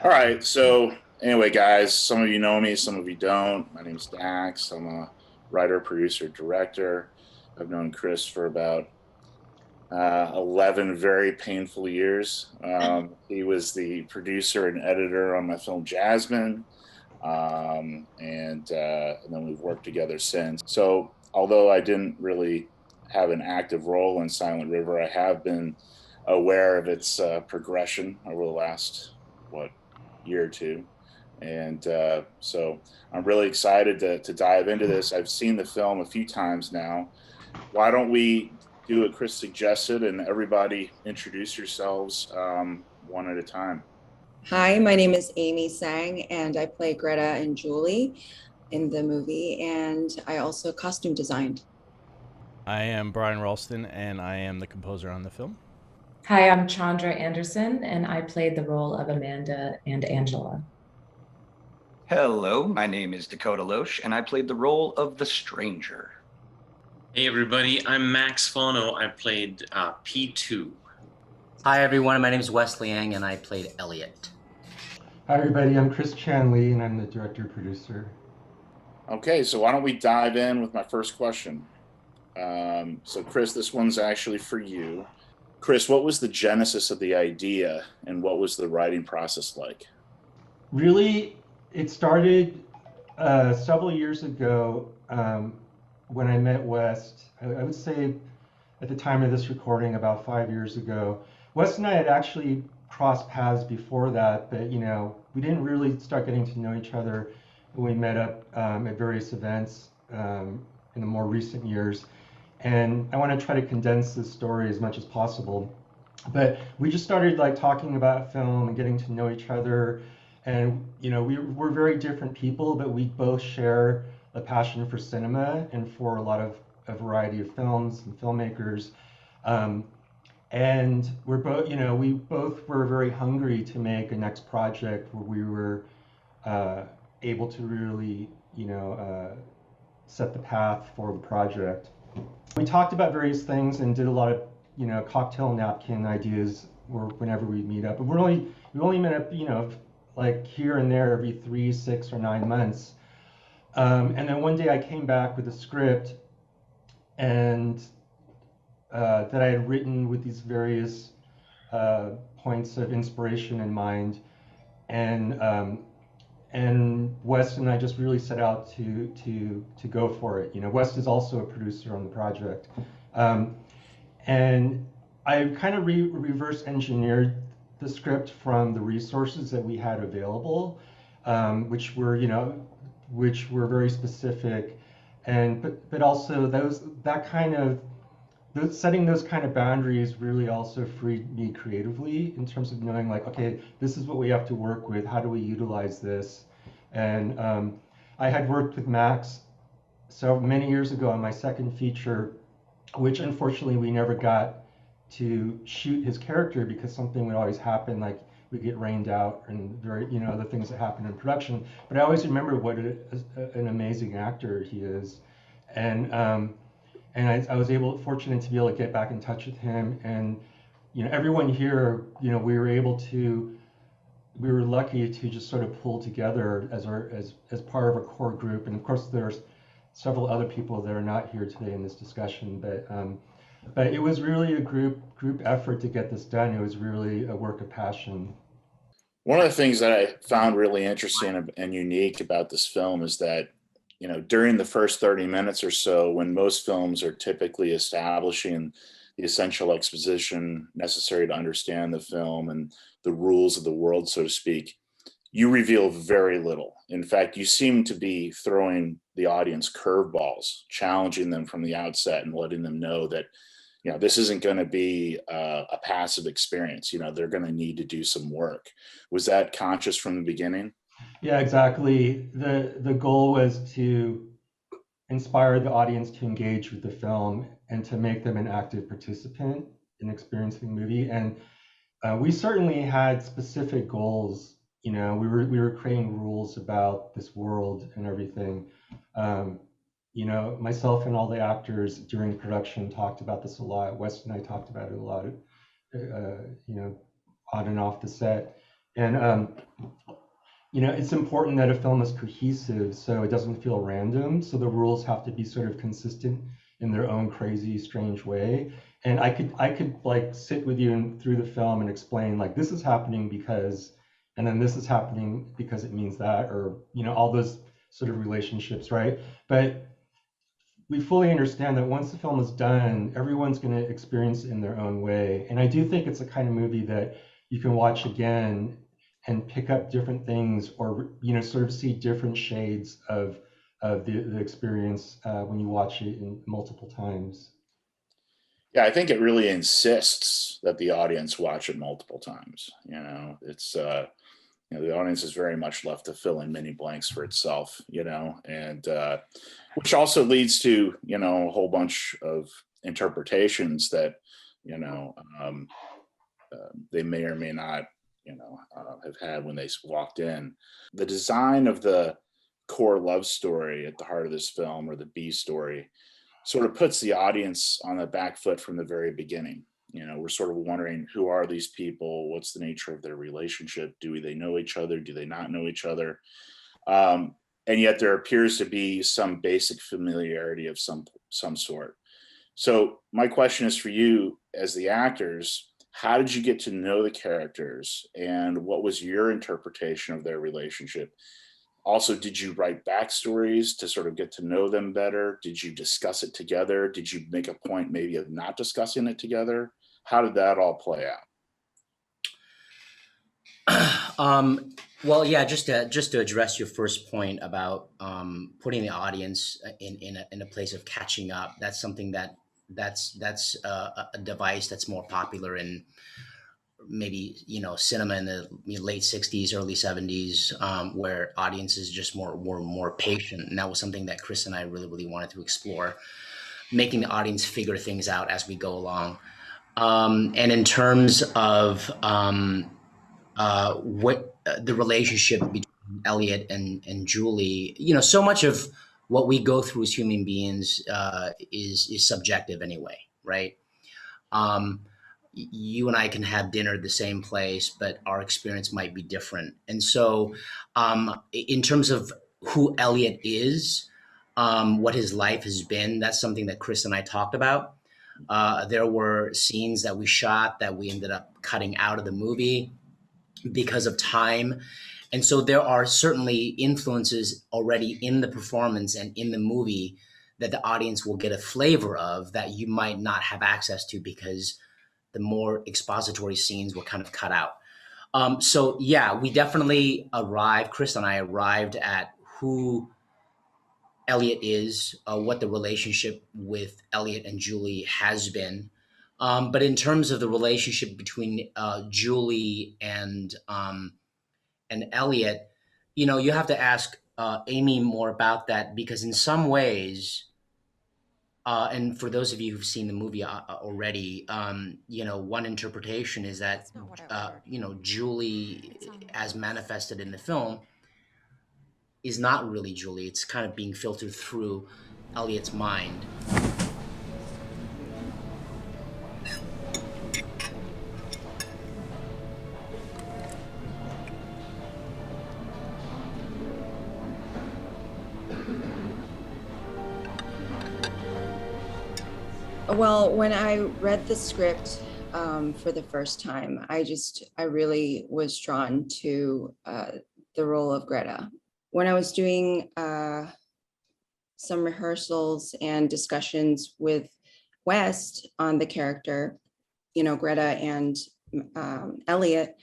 All right. So anyway, guys, some of you know me, some of you don't. My name's Dax. I'm a writer, producer, director. I've known Chris for about 11 very painful years. He was the producer and editor on my film Jasmine. And then we've worked together since. So although I didn't really have an active role in Silent River, I have been aware of its progression over the last, what, year or two. And so I'm really excited to dive into this. I've seen the film a few times now. Why don't we do what Chris suggested and everybody introduce yourselves one at a time? Hi, my name is Amy Sang, and I play Greta and Julie in the movie, and I also costume designed. I am Brian Ralston, and I am the composer on the film. Hi, I'm Chandra Anderson, and I played the role of Amanda and Angela. Hello, my name is Dakota Loesch, and I played the role of the stranger. Hey everybody, I'm Max Fono. I played P2. Hi everyone, my name is Wesley Yang and I played Elliot. Hi everybody, I'm Chris Chan Lee and I'm the director-producer. Okay, so why don't we dive in with my first question? So Chris, this one's actually for you. Chris, what was the genesis of the idea and what was the writing process like? Really, it started several years ago when I met West. I would say at the time of this recording, about 5 years ago. West and I had actually crossed paths before that, but we didn't really start getting to know each other when we met up at various events in the more recent years. And I want to try to condense this story as much as possible. But we just started talking about film and getting to know each other. And we're very different people, but we both share a passion for cinema and for a variety of films and filmmakers. And we're both, we both were very hungry to make a next project where we were able to really, set the path for the project. We talked about various things and did a lot of, cocktail napkin ideas whenever we meet up. But we only met up, here and there every 3, 6, or 9 months. And then one day I came back with a script and that I had written with these various points of inspiration in mind, and West and I just really set out to go for it. West is also a producer on the project, and I kind of reverse engineered the script from the resources that we had available, which were very specific, but also setting those kind of boundaries really also freed me creatively in terms of knowing okay, this is what we have to work with. How do we utilize this? And I had worked with Max so many years ago on my second feature, which unfortunately we never got to shoot his character because something would always happen, we get rained out and other things that happen in production. But I always remember what an amazing actor he is, and I was fortunate to be able to get back in touch with him, and everyone here, we were lucky to just sort of pull together as part of a core group. And of course there's several other people that are not here today in this discussion, but it was really a group effort to get this done. It was really a work of passion. One of the things that I found really interesting and unique about this film is that during the first 30 minutes or so, when most films are typically establishing the essential exposition necessary to understand the film and the rules of the world, so to speak, you reveal very little. In fact, you seem to be throwing the audience curveballs, challenging them from the outset and letting them know that, this isn't going to be a passive experience. They're going to need to do some work. Was that conscious from the beginning? Yeah, exactly. The goal was to inspire the audience to engage with the film and to make them an active participant in experiencing the movie. And we certainly had specific goals. We were creating rules about this world and everything. Myself and all the actors during production talked about this a lot. West and I talked about it a lot, on and off the set. And it's important that a film is cohesive, so it doesn't feel random. So the rules have to be sort of consistent in their own crazy, strange way. And I could like sit with you through the film and explain like this is happening because, and then this is happening because it means that, or all those sort of relationships, right? But we fully understand that once the film is done, everyone's going to experience it in their own way. And I do think it's a kind of movie that you can watch again and pick up different things, or sort of see different shades of the experience when you watch it in multiple times. Yeah, I think it really insists that the audience watch it multiple times. It's the audience is very much left to fill in many blanks for itself, and which also leads to a whole bunch of interpretations that they may or may not have had when they walked in. The design of the core love story at the heart of this film, or the B story, sort of puts the audience on the back foot from the very beginning. We're sort of wondering, who are these people? What's the nature of their relationship? Do they know each other? Do they not know each other? And yet there appears to be some basic familiarity of some sort. So my question is for you as the actors: how did you get to know the characters, and what was your interpretation of their relationship? Also, did you write backstories to sort of get to know them better? Did you discuss it together? Did you make a point maybe of not discussing it together? How did that all play out? Well, yeah, just to address your first point about putting the audience in a place of catching up. That's something that's a device that's more popular in maybe cinema in the late 60s, early 70s, where audiences just were more patient, and that was something that Chris and I really wanted to explore, making the audience figure things out as we go along. And in terms of what the relationship between Elliot and Julie, so much of what we go through as human beings is subjective anyway, right? You and I can have dinner at the same place, but our experience might be different. And so in terms of who Elliot is, what his life has been, that's something that Chris and I talked about. There were scenes that we shot that we ended up cutting out of the movie because of time. And so there are certainly influences already in the performance and in the movie that the audience will get a flavor of that you might not have access to, because the more expository scenes were kind of cut out. So yeah, we definitely Chris and I arrived at who Elliot is, what the relationship with Elliot and Julie has been. But in terms of the relationship between Julie and Elliot, you have to ask Amy more about that, because in some ways, and for those of you who've seen the movie already, one interpretation is that, Julie, as manifested in the film, is not really Julie. It's kind of being filtered through Elliot's mind. Well, when I read the script for the first time, I really was drawn to the role of Greta. When I was doing some rehearsals and discussions with West on the character, Greta and Elliot,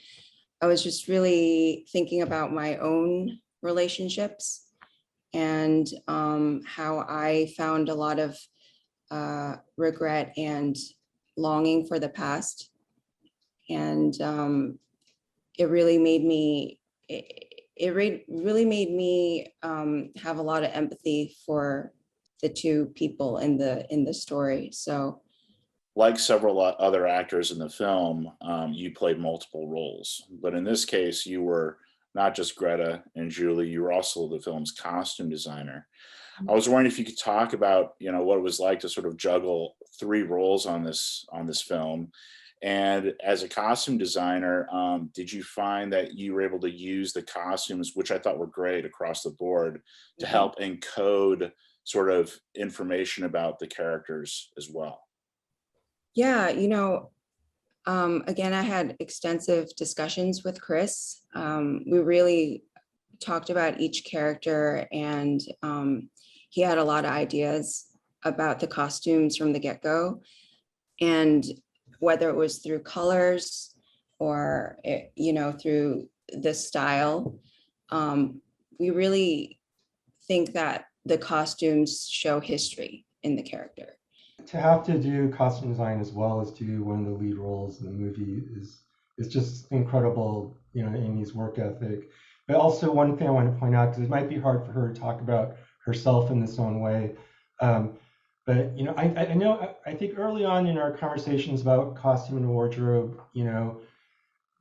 I was just really thinking about my own relationships and how I found a lot of regret and longing for the past. And it really made me, really made me have a lot of empathy for the two people in the story. So, like several other actors in the film, you played multiple roles, but in this case, you were not just Greta and Julie, you were also the film's costume designer. I was wondering if you could talk about, what it was like to sort of juggle three roles on this film, And as a costume designer, did you find that you were able to use the costumes, which I thought were great across the board, to Mhm. help encode sort of information about the characters as well? Yeah, again, I had extensive discussions with Chris. We really talked about each character, and he had a lot of ideas about the costumes from the get-go. And whether it was through colors or, through the style, we really think that the costumes show history in the character. To have to do costume design as well as do one of the lead roles in the movie is just incredible, Amy's work ethic. But also one thing I want to point out, because it might be hard for her to talk about herself in this own way. But I know, I think early on in our conversations about costume and wardrobe,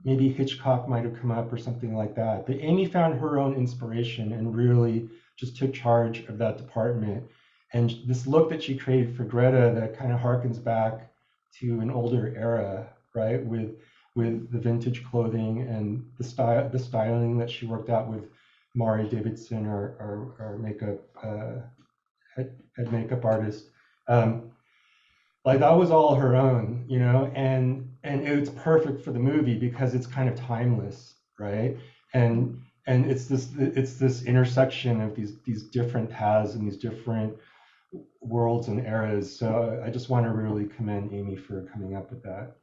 maybe Hitchcock might have come up or something like that. But Amy found her own inspiration and really just took charge of that department. And this look that she created for Greta that kind of harkens back to an older era, right? With the vintage clothing and the styling that she worked out with Mari Davidson, our makeup head makeup artist. Like that was all her own, and it's perfect for the movie because it's kind of timeless, right? And it's this intersection of these different paths and these different worlds and eras. So I just want to really commend Amy for coming up with that.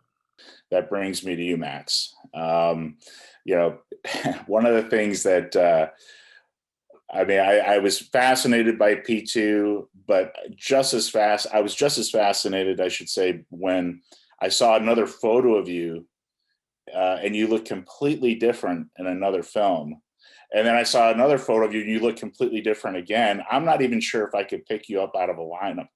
That brings me to you, Max. One of the things that I was fascinated by P2, but I was just as fascinated, I should say, when I saw another photo of you, and you look completely different in another film. And then I saw another photo of you and you look completely different again. I'm not even sure if I could pick you up out of a lineup.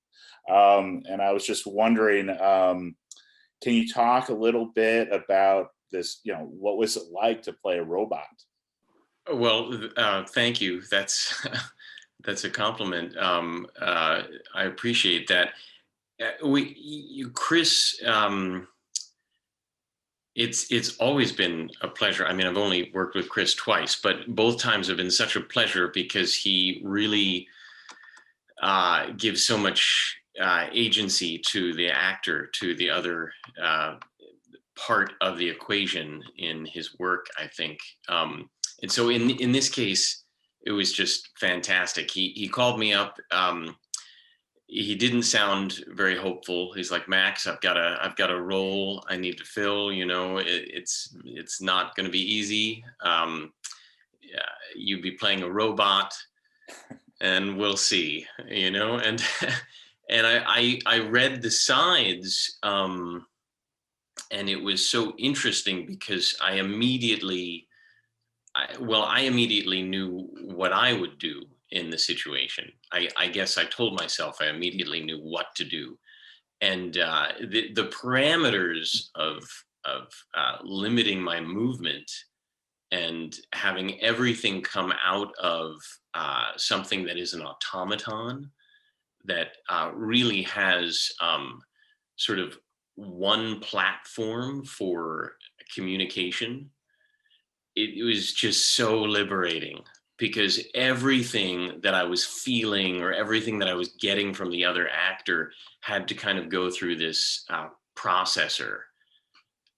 And I was just wondering, can you talk a little bit about this? What was it like to play a robot? Well, thank you. That's that's a compliment. I appreciate that. Chris. It's always been a pleasure. I mean, I've only worked with Chris twice, but both times have been such a pleasure because he really gives so much agency to the actor, to the other part of the equation in his work, I think. And so in this case, it was just fantastic. He called me up. He didn't sound very hopeful. He's like, Max, I've got a role I need to fill. It's not going to be easy. You'd be playing a robot, and we'll see. And and I read the sides, and it was so interesting because I immediately knew what I would do in the situation. I guess I told myself I immediately knew what to do. And the parameters of limiting my movement and having everything come out of something that is an automaton that really has sort of one platform for communication. It was just so liberating because everything that I was feeling or everything that I was getting from the other actor had to kind of go through this processor.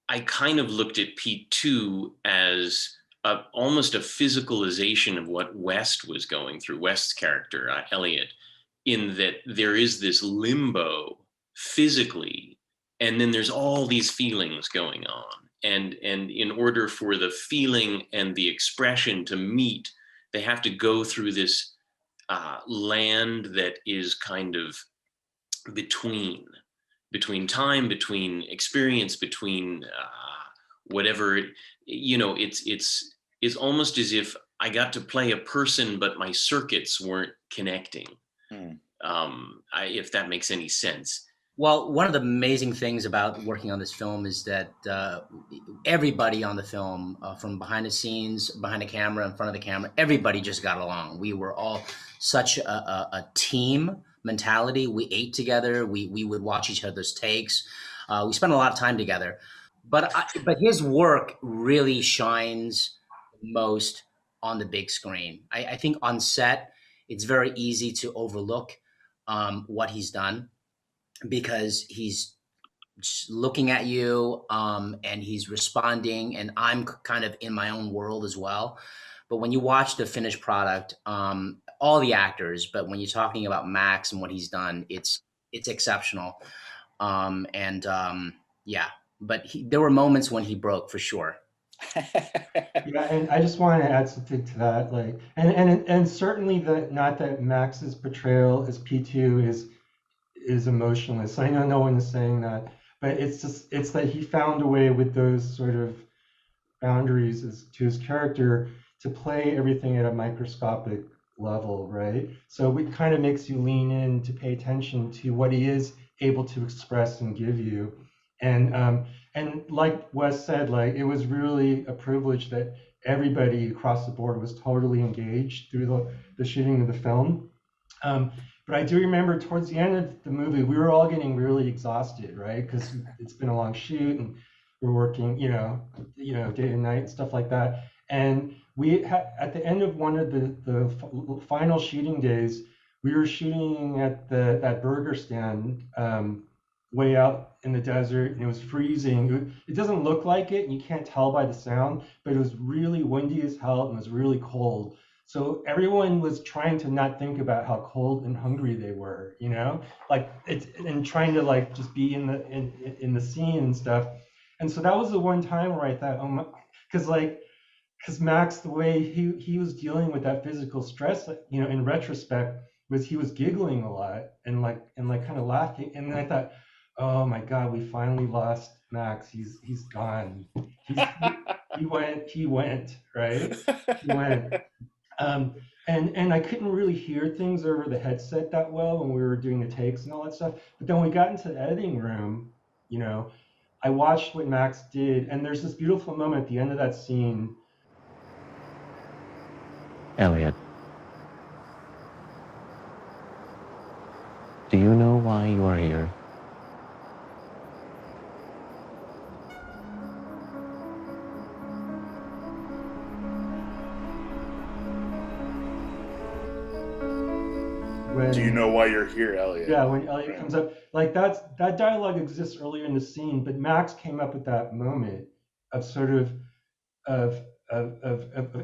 I kind of looked at P2 as almost a physicalization of what West was going through, West's character, Elliot, in that there is this limbo physically, and then there's all these feelings going on. And in order for the feeling and the expression to meet, they have to go through this land that is kind of between time, between experience, between whatever. It's almost as if I got to play a person, but my circuits weren't connecting. If that makes any sense. Well, one of the amazing things about working on this film is that everybody on the film, from behind the scenes, behind the camera, in front of the camera, everybody just got along. We were all such a team mentality. We ate together. We would watch each other's takes. We spent a lot of time together, but his work really shines most on the big screen. I think on set, it's very easy to overlook what he's done because he's just looking at you and he's responding, and I'm kind of in my own world as well. But when you watch the finished product, all the actors, but when you're talking about Max and what he's done, it's exceptional. Yeah, but there were moments when he broke for sure. Yeah, and I just want to add something to that, like, and certainly that, not that Max's portrayal as P2 is emotionless. I know no one is saying that, but it's that he found a way with those sort of boundaries as to his character to play everything at a microscopic level, right? So it kind of makes you lean in to pay attention to what he is able to express and give you. And like Wes said, like, it was really a privilege that everybody across the board was totally engaged through the shooting of the film. But I do remember towards the end of the movie, we were all getting really exhausted, right? Because it's been a long shoot and we're working, day and night and stuff like that. And we had, at the end of one of the final shooting days, we were shooting at that burger stand way out in the desert, and it was freezing. It doesn't look like it, and you can't tell by the sound, but it was really windy as hell and it was really cold. So everyone was trying to not think about how cold and hungry they were, like it's, and trying to like just be in the scene and stuff. And so that was the one time where I thought, oh my, because Max, the way he was dealing with that physical stress, in retrospect, was he was giggling a lot and like kind of laughing. And then I thought, oh my God, we finally lost Max. He's gone. He went, right? He went. And I couldn't really hear things over the headset that well when we were doing the takes and all that stuff. But then when we got into the editing room, I watched what Max did, and there's this beautiful moment at the end of that scene. Elliot, do you know why you are here? Do you know why you're here, Elliot? Yeah, when Elliot comes up, like that dialogue exists earlier in the scene, but Max came up with that moment of sort of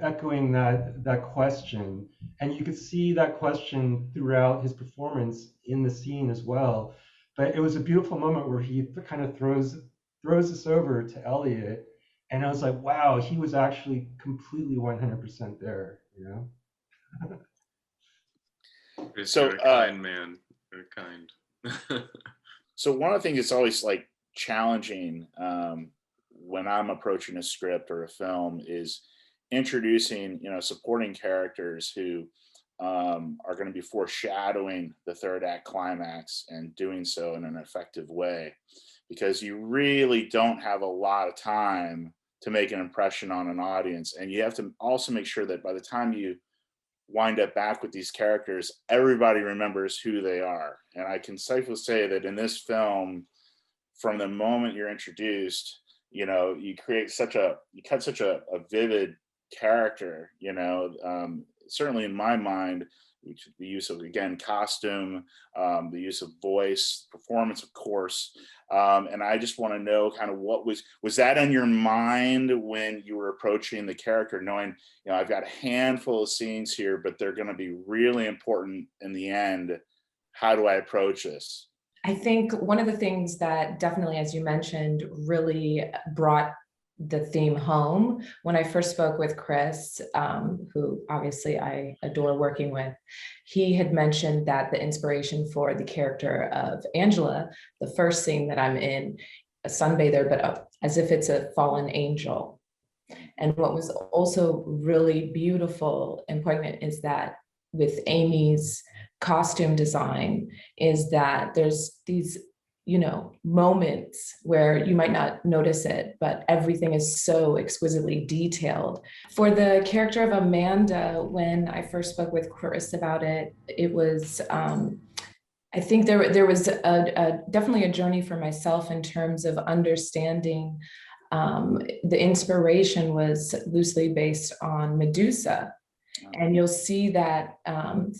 echoing that question, and you could see that question throughout his performance in the scene as well. But it was a beautiful moment where he kind of throws this over to Elliot, and I was like, wow, he was actually completely 100% there, So, Very kind man, very kind. So one of the things that's always like challenging when I'm approaching a script or a film is introducing, supporting characters who are going to be foreshadowing the third act climax and doing so in an effective way, because you really don't have a lot of time to make an impression on an audience. And you have to also make sure that by the time you wind up back with these characters, everybody remembers who they are. And I can safely say that in this film, from the moment you're introduced, you cut such a vivid character, certainly in my mind, the use of, again, costume, the use of voice, performance, of course. And I just want to know kind of what was that in your mind when you were approaching the character, knowing, I've got a handful of scenes here, but they're going to be really important in the end. How do I approach this? I think one of the things that definitely, as you mentioned, really brought the theme home when I first spoke with Chris, who obviously I adore working with. He had mentioned that the inspiration for the character of Angela, the first scene that I'm in, a sunbather, but as if it's a fallen angel. And what was also really beautiful and poignant is that with Amy's costume design is that there's these moments where you might not notice it, but everything is so exquisitely detailed. For the character of Amanda, when I first spoke with Chris about it, it was I think there was definitely a journey for myself in terms of understanding. The inspiration was loosely based on Medusa. And you'll see that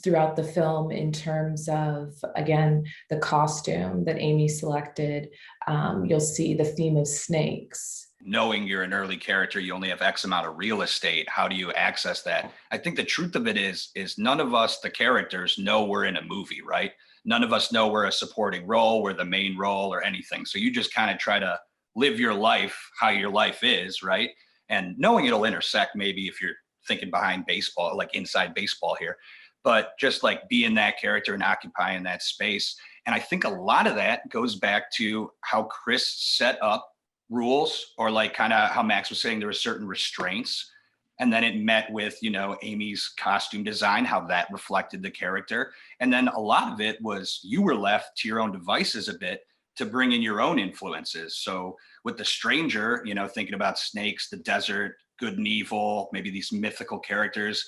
throughout the film in terms of, again, the costume that Amy selected. You'll see the theme of snakes. Knowing you're an early character, you only have X amount of real estate. How do you access that? I think the truth of it is none of us, the characters, know we're in a movie, right? None of us know we're a supporting role, we're the main role or anything. So you just kind of try to live your life how your life is, right? And knowing it'll intersect maybe if you're thinking behind baseball, like inside baseball here, but just like being that character and occupying that space. And I think a lot of that goes back to how Chris set up rules, or like kind of how Max was saying, there were certain restraints. And then it met with, you know, Amy's costume design, how that reflected the character. And then a lot of it was you were left to your own devices a bit to bring in your own influences. So with The Stranger, you know, thinking about snakes, the desert, good and evil, maybe these mythical characters.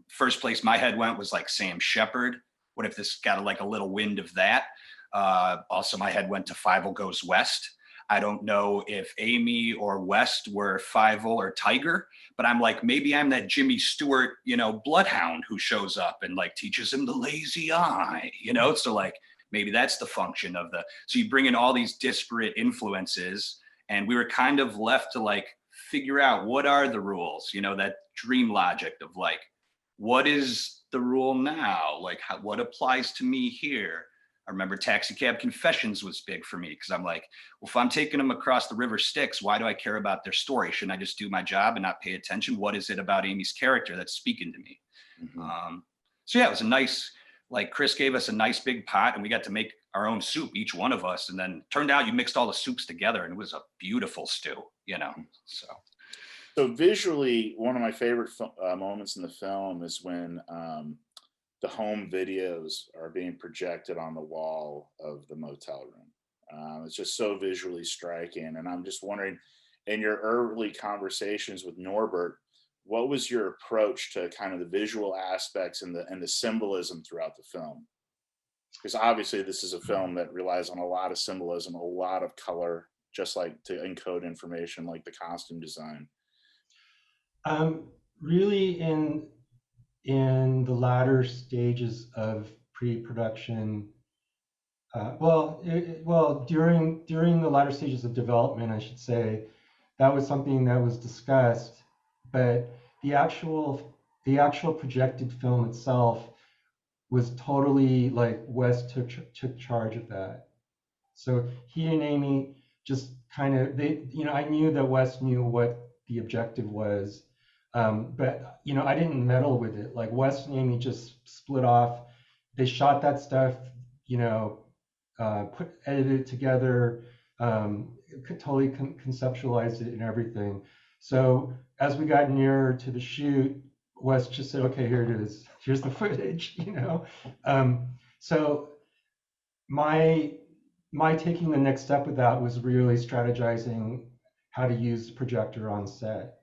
First place my head went was like Sam Shepard. What if this got like a little wind of that? Also, my head went to Fievel Goes West. I don't know if Amy or West were Fievel or Tiger, but I'm like, maybe I'm that Jimmy Stewart, you know, bloodhound who shows up and like teaches him the lazy eye, you know? So like, maybe that's the function of so you bring in all these disparate influences, and we were kind of left to like figure out what are the rules, you know, that dream logic of like, what is the rule now? Like what applies to me here? I remember Taxi Cab Confessions was big for me because I'm like, well, if I'm taking them across the river Styx, why do I care about their story? Shouldn't I just do my job and not pay attention? What is it about Amy's character that's speaking to me? Mm-hmm. So yeah, it was a nice, like Chris gave us a nice big pot and we got to make our own soup, each one of us. And then turned out you mixed all the soups together and it was a beautiful stew, you know, So visually, one of my favorite moments in the film is when the home videos are being projected on the wall of the motel room. It's just so visually striking. And I'm just wondering, in your early conversations with Norbert, what was your approach to kind of the visual aspects and the symbolism throughout the film? Because obviously this is a film that relies on a lot of symbolism, a lot of color, just like to encode information, like the costume design. Really in the latter stages of pre-production, during the latter stages of development, I should say, that was something that was discussed, but the actual projected film itself was totally like Wes took charge of that. So he and Amy just kind of, I knew that Wes knew what the objective was. But I didn't meddle with it. Like Wes and Amy just split off. They shot that stuff, edited it together, could totally conceptualized it and everything. So as we got nearer to the shoot, Wes just said, "Okay, here it is. Here's the footage." So my taking the next step with that was really strategizing how to use the projector on set,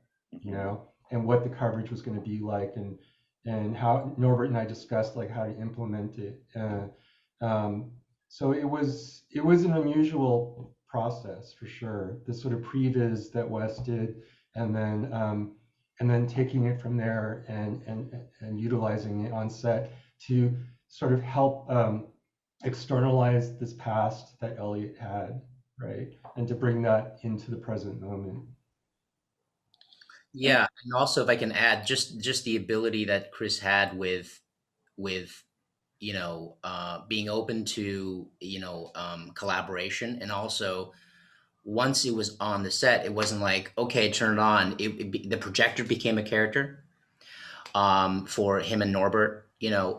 and what the coverage was going to be like, and how Norbert and I discussed like how to implement it. So it was an unusual process for sure. The sort of previs that Wes did, and then taking it from there and utilizing it on set to sort of help externalize this past that Elliot had, right, and to bring that into the present moment. Yeah, and also if I can add, just the ability that Chris had with being open to collaboration, and also once it was on the set, it wasn't like, okay, turn it on. The projector became a character for him and Norbert.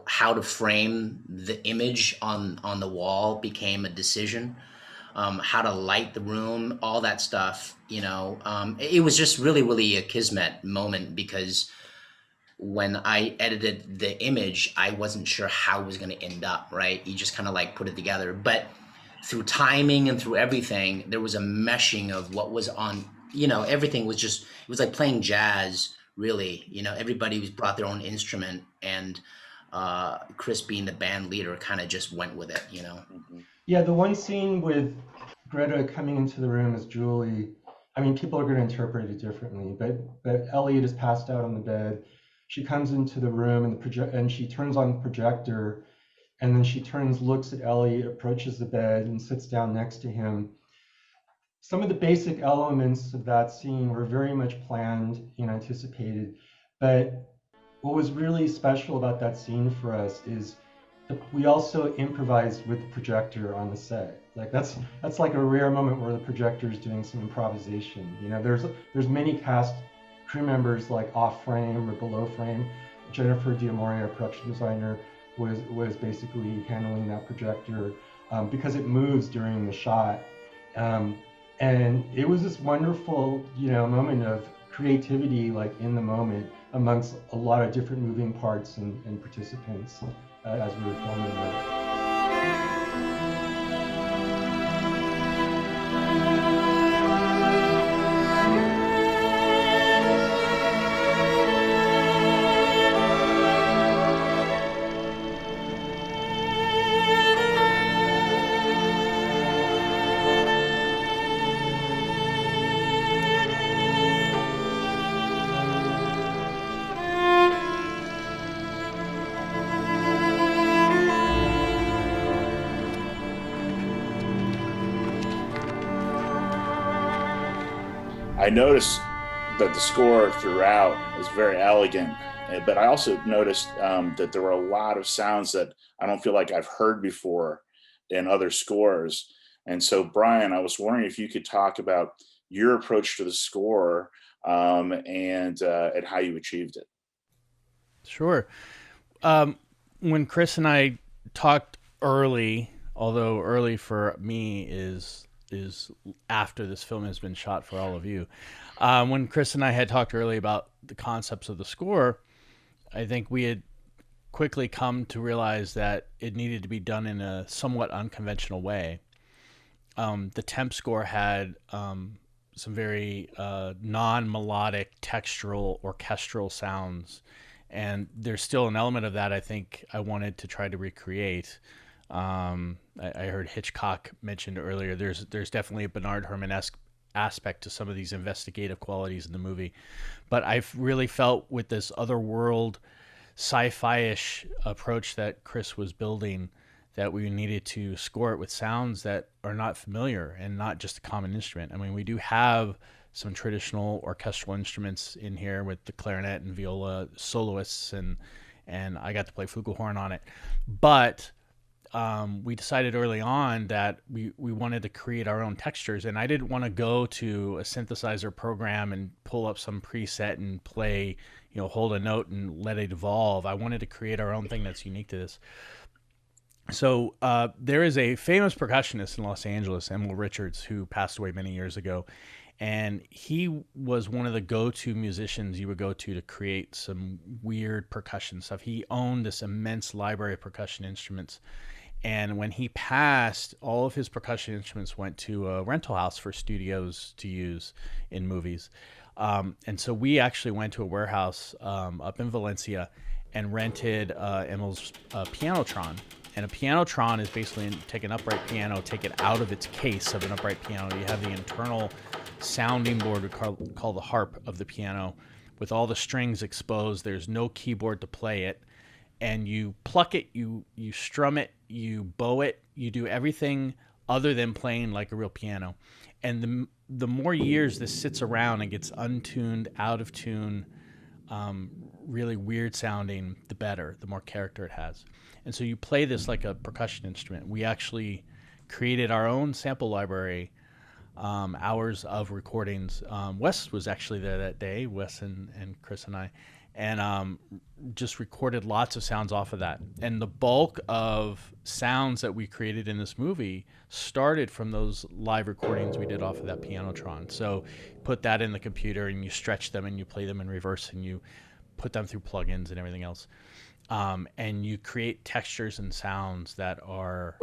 How to frame the image on the wall became a decision. How to light the room, all that stuff, it was just really, really a kismet moment, because when I edited the image, I wasn't sure how it was going to end up, right? You just kind of like put it together. But through timing and through everything, there was a meshing of what was on, everything was just, it was like playing jazz, really. Everybody brought their own instrument, and Chris being the band leader kind of just went with it, you know? Yeah, the one scene with Greta coming into the room as Julie, I mean, people are going to interpret it differently, but Elliot is passed out on the bed. She comes into the room and she turns on the projector, and then she turns, looks at Elliot, approaches the bed and sits down next to him. Some of the basic elements of that scene were very much planned and anticipated, but what was really special about that scene for us is we also improvised with the projector on the set. Like that's like a rare moment where the projector is doing some improvisation. You know, there's many cast crew members like off frame or below frame. Jennifer Diamore, our production designer, was basically handling that projector because it moves during the shot. And it was this wonderful, you know, moment of creativity, like in the moment, amongst a lot of different moving parts and participants as we were filming that. I noticed that the score throughout is very elegant, but I also noticed that there were a lot of sounds that I don't feel like I've heard before in other scores. And so, Brian, I was wondering if you could talk about your approach to the score and how you achieved it. Sure. When Chris and I talked early, although early for me is after this film has been shot for all of you. When Chris and I had talked early about the concepts of the score, I think we had quickly come to realize that it needed to be done in a somewhat unconventional way. The temp score had some very non-melodic, textural, orchestral sounds, and there's still an element of that I think I wanted to try to recreate. I heard Hitchcock mentioned earlier. There's definitely a Bernard Herrmann-esque aspect to some of these investigative qualities in the movie, but I've really felt with this otherworld, sci-fi-ish approach that Chris was building that we needed to score it with sounds that are not familiar and not just a common instrument. I mean, we do have some traditional orchestral instruments in here with the clarinet and viola soloists, and I got to play flugelhorn on it, but we decided early on that we wanted to create our own textures, and I didn't want to go to a synthesizer program and pull up some preset and play, you know, hold a note and let it evolve. I wanted to create our own thing that's unique to this. So there is a famous percussionist in Los Angeles, Emil Richards, who passed away many years ago, and he was one of the go-to musicians you would go to create some weird percussion stuff. He owned this immense library of percussion instruments. And when he passed, all of his percussion instruments went to a rental house for studios to use in movies. And so we actually went to a warehouse up in Valencia and rented Emil's Pianotron. And a Pianotron is basically take an upright piano, take it out of its case of an upright piano. You have the internal sounding board we call the harp of the piano with all the strings exposed. There's no keyboard to play it. And you pluck it, you strum it, you bow it, you do everything other than playing like a real piano. And the more years this sits around and gets untuned, out of tune, really weird sounding, the better, the more character it has. And so you play this like a percussion instrument. We actually created our own sample library, hours of recordings. Wes was actually there that day, Wes and Chris and I, and just recorded lots of sounds off of that. And the bulk of sounds that we created in this movie started from those live recordings we did off of that Pianotron. So put that in the computer and you stretch them and you play them in reverse and you put them through plugins and everything else. And you create textures and sounds that are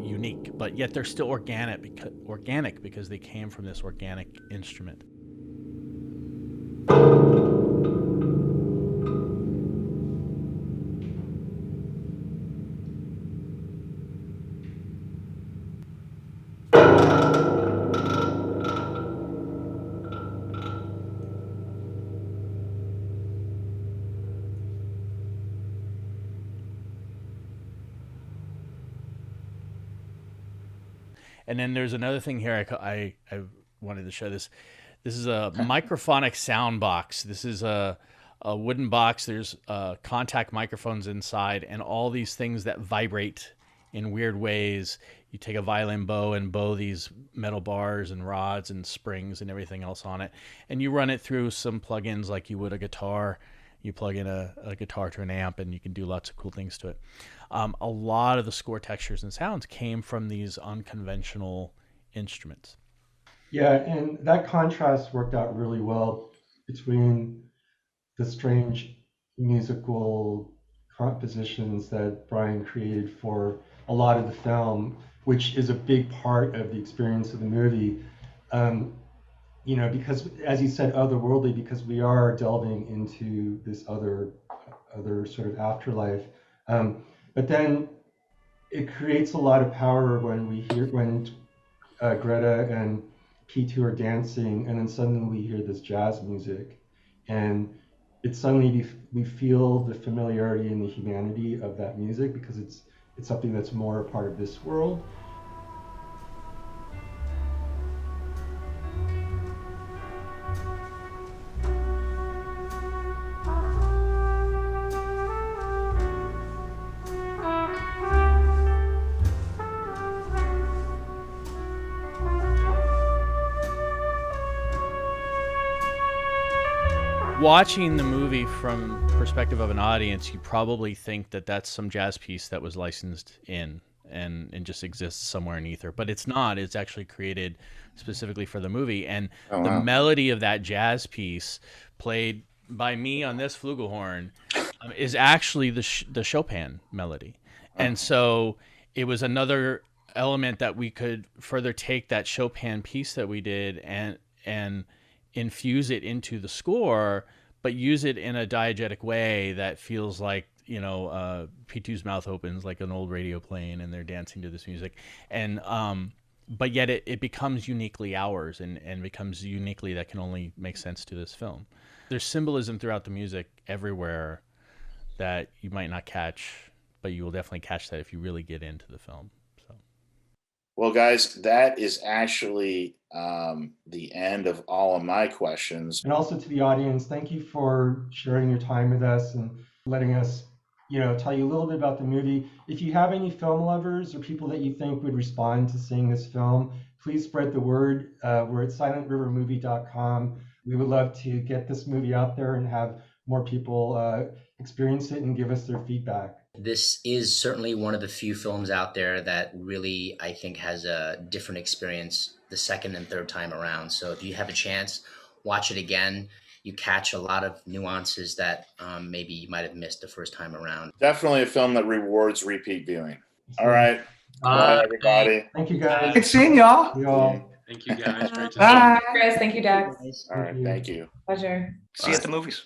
unique, but yet they're still organic because they came from this organic instrument. And then there's another thing here. I wanted to show this. This is a microphonic sound box. This is a wooden box. There's contact microphones inside, and all these things that vibrate in weird ways. You take a violin bow and bow these metal bars and rods and springs and everything else on it, and you run it through some plugins like you would a guitar. You plug in a guitar to an amp, and you can do lots of cool things to it. A lot of the score textures and sounds came from these unconventional instruments. Yeah, and that contrast worked out really well between the strange musical compositions that Brian created for a lot of the film, which is a big part of the experience of the movie. Because as you said, otherworldly, because we are delving into this other sort of afterlife. But then it creates a lot of power when Greta and P2 are dancing, and then suddenly we hear this jazz music, and it's suddenly we feel the familiarity and the humanity of that music, because it's something that's more a part of this world. Watching the movie from perspective of an audience, you probably think that that's some jazz piece that was licensed in and just exists somewhere in ether, but it's not. It's actually created specifically for the movie, and the melody of that jazz piece played by me on this flugelhorn is actually the Chopin melody. And so it was another element that we could further take that Chopin piece that we did and infuse it into the score, but use it in a diegetic way that feels like, P2's mouth opens like an old radio playing and they're dancing to this music. And but yet it becomes uniquely ours and becomes uniquely that can only make sense to this film. There's symbolism throughout the music everywhere that you might not catch, but you will definitely catch that if you really get into the film. Well, guys, that is actually the end of all of my questions. And also to the audience, thank you for sharing your time with us and letting us, tell you a little bit about the movie. If you have any film lovers or people that you think would respond to seeing this film, please spread the word. We're at silentrivermovie.com. We would love to get this movie out there and have more people experience it and give us their feedback. This is certainly one of the few films out there that really, I think, has a different experience the second and third time around. So if you have a chance, watch it again. You catch a lot of nuances that maybe you might have missed the first time around. Definitely a film that rewards repeat viewing. All right. Bye, everybody. Thank you, guys. Good seeing y'all. Thank you, guys. Great to see you. Bye. Guys, thank you, Dax. All right. Thank you. Pleasure. See you at the movies.